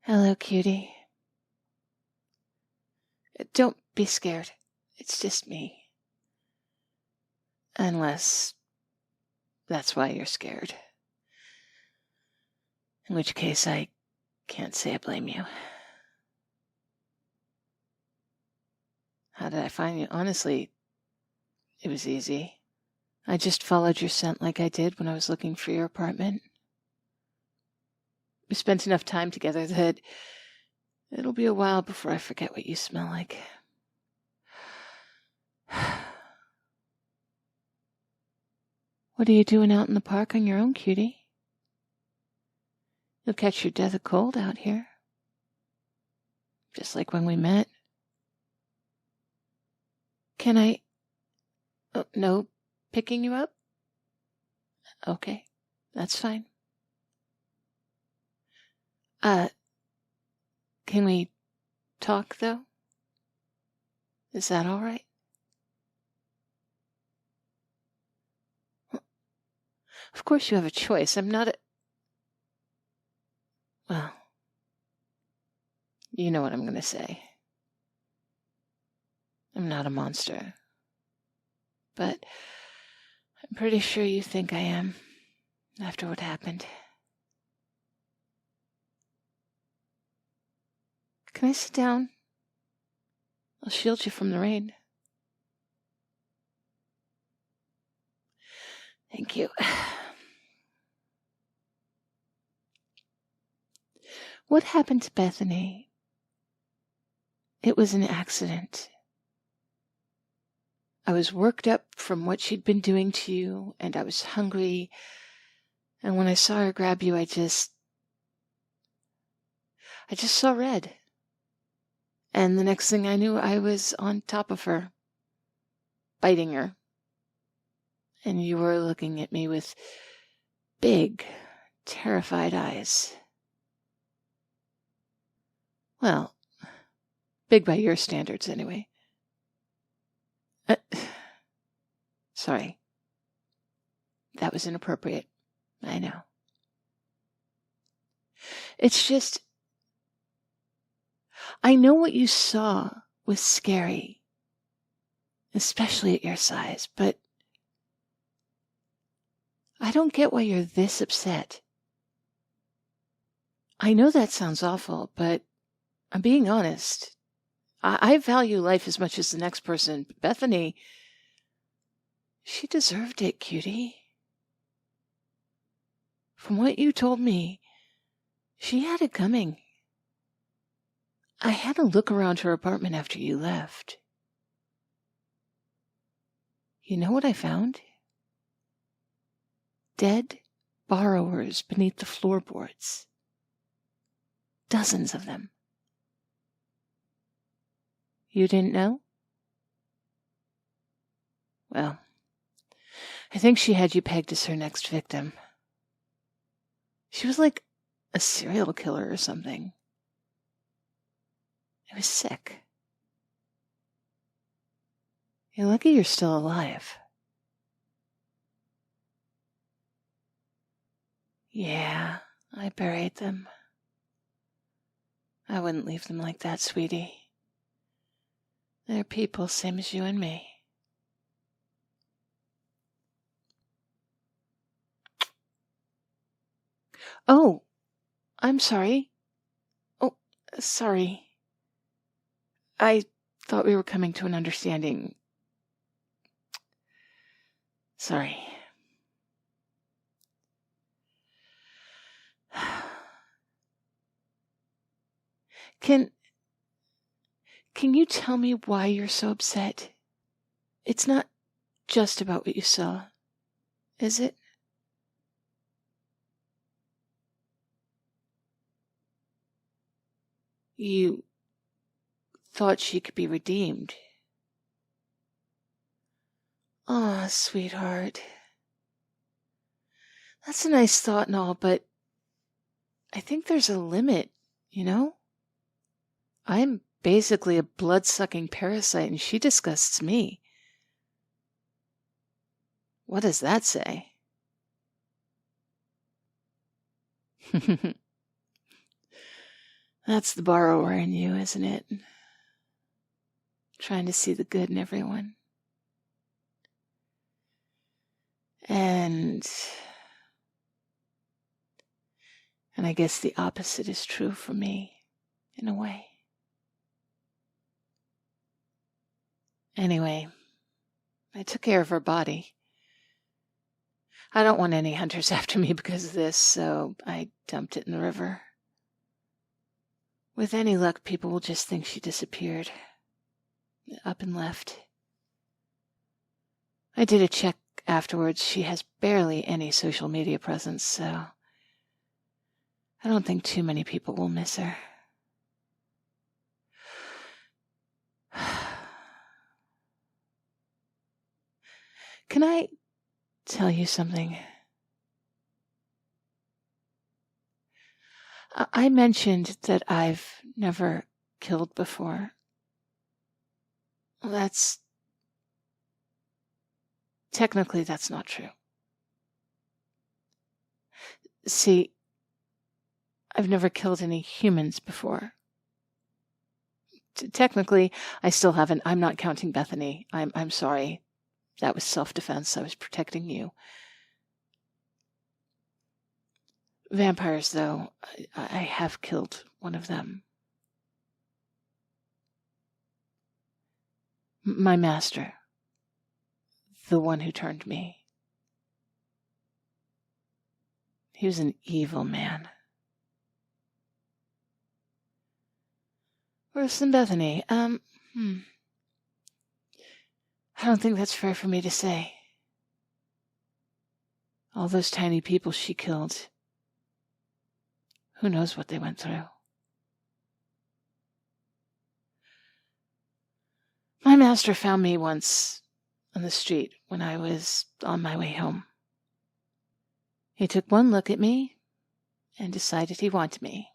Hello, cutie. Don't be scared. It's just me. Unless that's why you're scared. In which case, I can't say I blame you. How did I find you? Honestly, it was easy. I just followed your scent like I did when I was looking for your apartment. We spent enough time together that it'll be a while before I forget what you smell like. What are you doing out in the park on your own, cutie? You'll catch your death of cold out here. Just like when we met. Can I... Oh, no picking you up? Okay, that's fine. Can we talk, though? Is that all right? Of course you have a choice. I'm not a... Well, you know what I'm going to say. I'm not a monster. But I'm pretty sure you think I am, after what happened. Can I sit down? I'll shield you from the rain. Thank you. What happened to Bethany? It was an accident. I was worked up from what she'd been doing to you, and I was hungry, and when I saw her grab you, I just saw red. And the next thing I knew, I was on top of her, biting her. And you were looking at me with big, terrified eyes. Well, big by your standards, anyway. Sorry. That was inappropriate. I know. It's just... I know what you saw was scary, especially at your size, but I don't get why you're this upset. I know that sounds awful, but I'm being honest. I value life as much as the next person. Bethany, she deserved it, cutie. From what you told me, she had it coming. I had a look around her apartment after you left. You know what I found? Dead borrowers beneath the floorboards. Dozens of them. You didn't know? Well, I think she had you pegged as her next victim. She was like a serial killer or something. It was sick. You're lucky you're still alive. Yeah, I buried them. I wouldn't leave them like that, sweetie. They're people, same as you and me. Oh, I'm sorry. Oh, sorry. I thought we were coming to an understanding. Sorry. Can you tell me why you're so upset? It's not just about what you saw, is it? You thought she could be redeemed. Aw, sweetheart. That's a nice thought and all, but I think there's a limit, you know? I'm basically a blood-sucking parasite, and she disgusts me. What does that say? That's the borrower in you, isn't it? Trying to see the good in everyone. And I guess the opposite is true for me, in a way. Anyway, I took care of her body. I don't want any hunters after me because of this, so I dumped it in the river. With any luck, people will just think she disappeared. Up and left. I did a check afterwards. She has barely any social media presence, so I don't think too many people will miss her. Can I tell you something? I mentioned that I've never killed before. Technically, that's not true. See, I've never killed any humans before. Technically, I still haven't. I'm not counting Bethany. I'm sorry. That was self-defense. I was protecting you. Vampires, though, I have killed one of them. My master. The one who turned me. He was an evil man. Worse than Bethany. I don't think that's fair for me to say. All those tiny people she killed. Who knows what they went through? My master found me once on the street when I was on my way home. He took one look at me and decided he wanted me.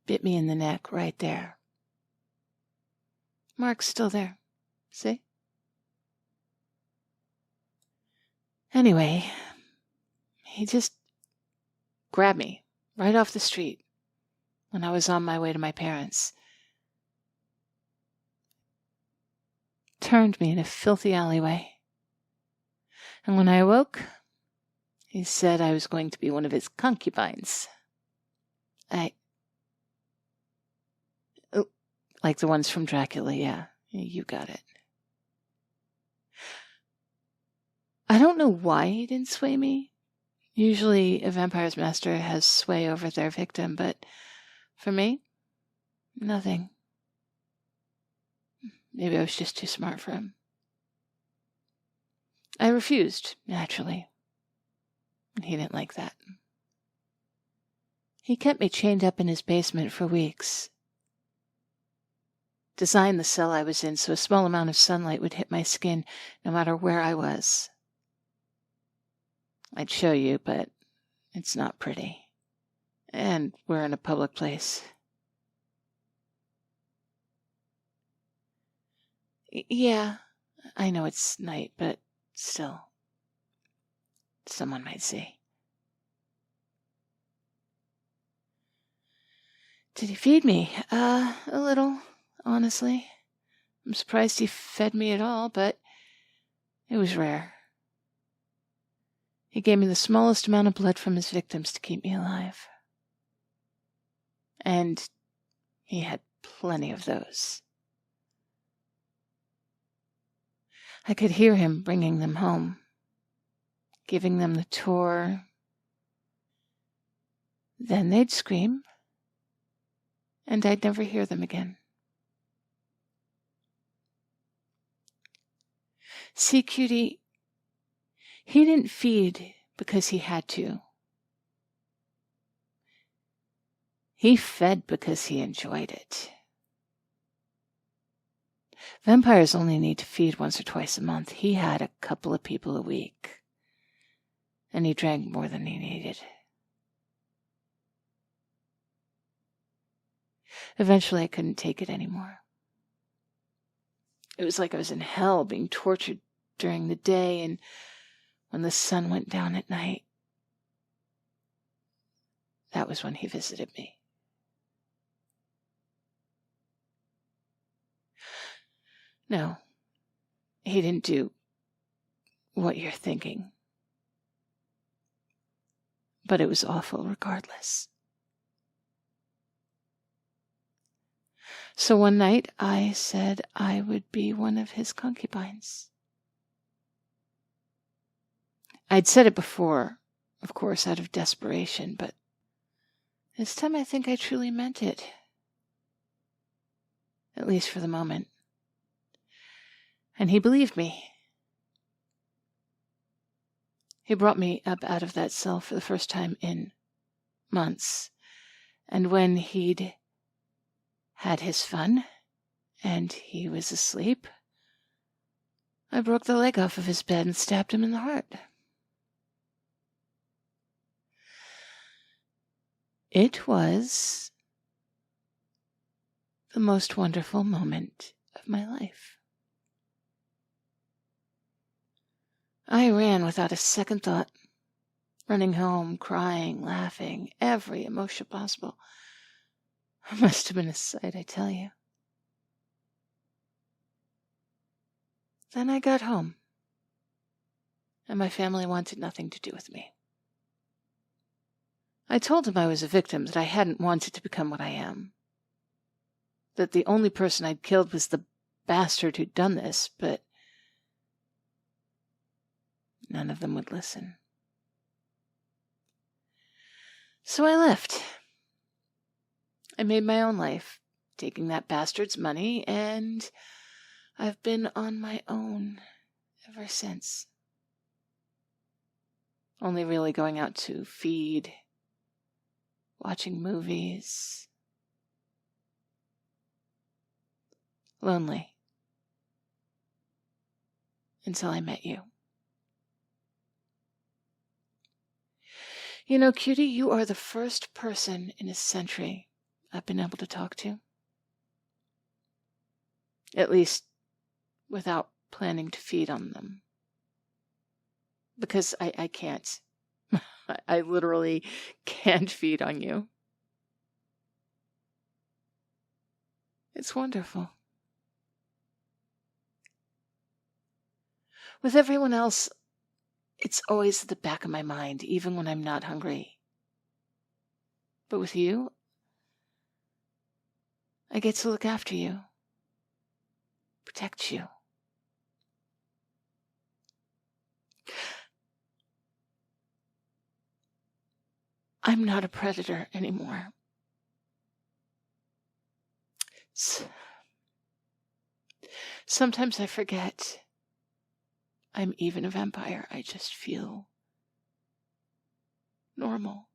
Bit me in the neck right there. Mark's still there. See? Anyway, he just grabbed me right off the street when I was on my way to my parents. Turned me in a filthy alleyway. And when I awoke, he said I was going to be one of his concubines. Like the ones from Dracula, yeah. You got it. I don't know why he didn't sway me. Usually a vampire's master has sway over their victim, but for me, nothing. Maybe I was just too smart for him. I refused, naturally. He didn't like that. He kept me chained up in his basement for weeks. Designed the cell I was in so a small amount of sunlight would hit my skin no matter where I was. I'd show you, but it's not pretty. And we're in a public place. Yeah, I know it's night, but still, someone might see. Did he feed me? A little, honestly. I'm surprised he fed me at all, but it was rare. He gave me the smallest amount of blood from his victims to keep me alive. And he had plenty of those. I could hear him bringing them home, giving them the tour. Then they'd scream, and I'd never hear them again. See, cutie, he didn't feed because he had to. He fed because he enjoyed it. Vampires only need to feed once or twice a month. He had a couple of people a week, and he drank more than he needed. Eventually, I couldn't take it anymore. It was like I was in hell, being tortured during the day, and when the sun went down at night, that was when he visited me. No, he didn't do what you're thinking. But it was awful regardless. So one night I said I would be one of his concubines. I'd said it before, of course, out of desperation, but this time I think I truly meant it. At least for the moment. And he believed me. He brought me up out of that cell for the first time in months. And when he'd had his fun, and he was asleep, I broke the leg off of his bed and stabbed him in the heart. It was the most wonderful moment of my life. I ran without a second thought, running home, crying, laughing, every emotion possible. It must have been a sight, I tell you. Then I got home, and my family wanted nothing to do with me. I told him I was a victim, that I hadn't wanted to become what I am. That the only person I'd killed was the bastard who'd done this, but none of them would listen. So I left. I made my own life, taking that bastard's money, and I've been on my own ever since. Only really going out to feed, watching movies. Lonely. Until I met you. You know, Cutie, you are the first person in a century I've been able to talk to. At least, without planning to feed on them. Because I can't. I literally can't feed on you. It's wonderful. With everyone else, it's always at the back of my mind, even when I'm not hungry. But with you, I get to look after you, protect you. I'm not a predator anymore. Sometimes I forget I'm even a vampire. I just feel normal.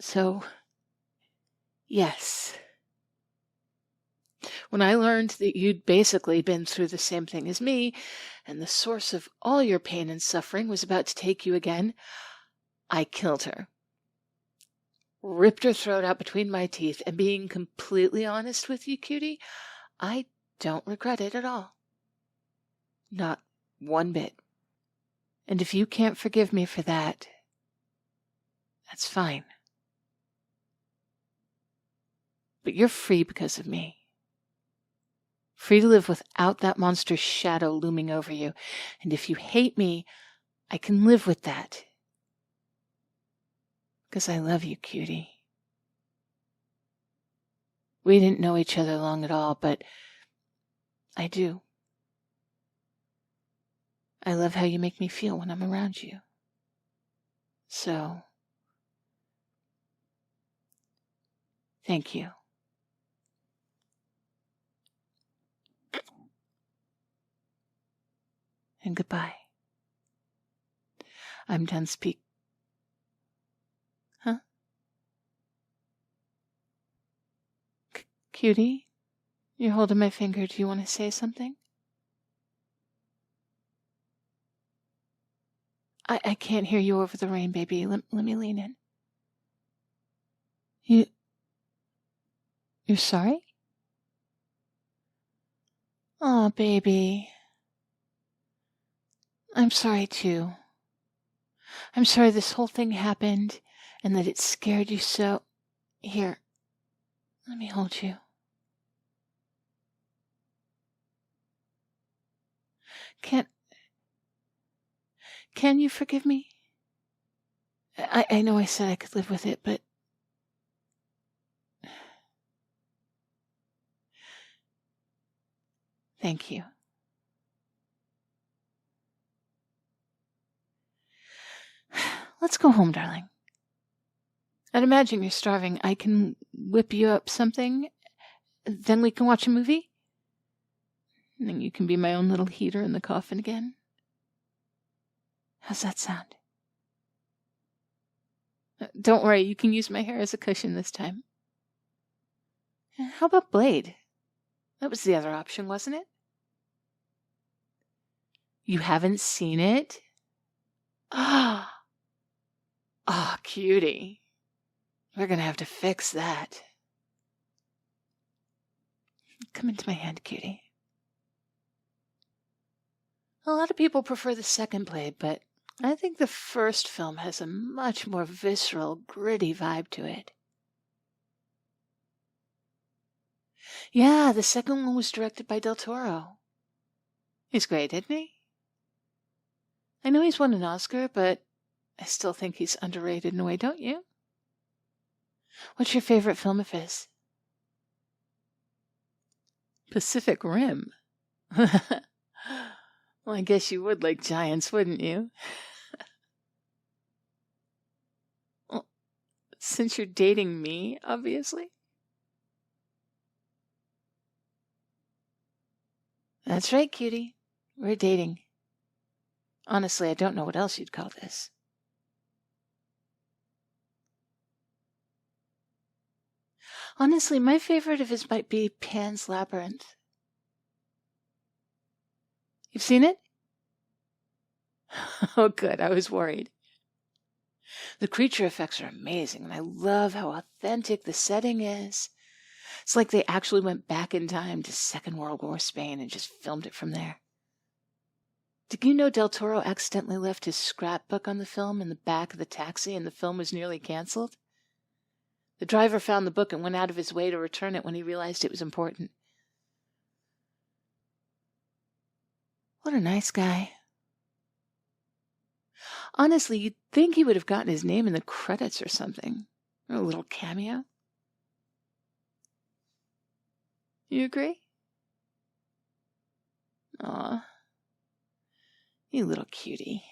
So, yes. When I learned that you'd basically been through the same thing as me, and the source of all your pain and suffering was about to take you again, I killed her. Ripped her throat out between my teeth, and being completely honest with you, Cutie, I don't regret it at all. Not one bit. And if you can't forgive me for that, that's fine. But you're free because of me. Free to live without that monster's shadow looming over you. And if you hate me, I can live with that. Because I love you, Cutie. We didn't know each other long at all, but I do. I love how you make me feel when I'm around you. So, thank you. And goodbye. I'm done speaking. Huh? Cutie? You're holding my finger. Do you want to say something? I can't hear you over the rain, baby. Let me lean in. You're sorry? Aw, baby. I'm sorry, too. I'm sorry this whole thing happened and that it scared you so. Here, let me hold you. Can you forgive me? I know I said I could live with it, but thank you. Let's go home, darling. I'd imagine you're starving. I can whip you up something, then we can watch a movie. And then you can be my own little heater in the coffin again. How's that sound? Don't worry, you can use my hair as a cushion this time. How about Blade? That was the other option, wasn't it? You haven't seen it? Ah, oh, cutie. We're gonna have to fix that. Come into my hand, cutie. A lot of people prefer the second Blade, but I think the first film has a much more visceral, gritty vibe to it. Yeah, the second one was directed by Del Toro. He's great, isn't he? I know he's won an Oscar, but I still think he's underrated in a way, don't you? What's your favorite film of his? Pacific Rim. Well, I guess you would like giants, wouldn't you? Well, since you're dating me, obviously. That's right, cutie. We're dating. Honestly, I don't know what else you'd call this. Honestly, my favorite of his might be Pan's Labyrinth. You've seen it? Oh, good. I was worried. The creature effects are amazing, and I love how authentic the setting is. It's like they actually went back in time to Second World War Spain and just filmed it from there. Did you know Del Toro accidentally left his scrapbook on the film in the back of the taxi and the film was nearly canceled? The driver found the book and went out of his way to return it when he realized it was important. What a nice guy. Honestly, you'd think he would have gotten his name in the credits or something. Or a little cameo. You agree? Aw. You little cutie.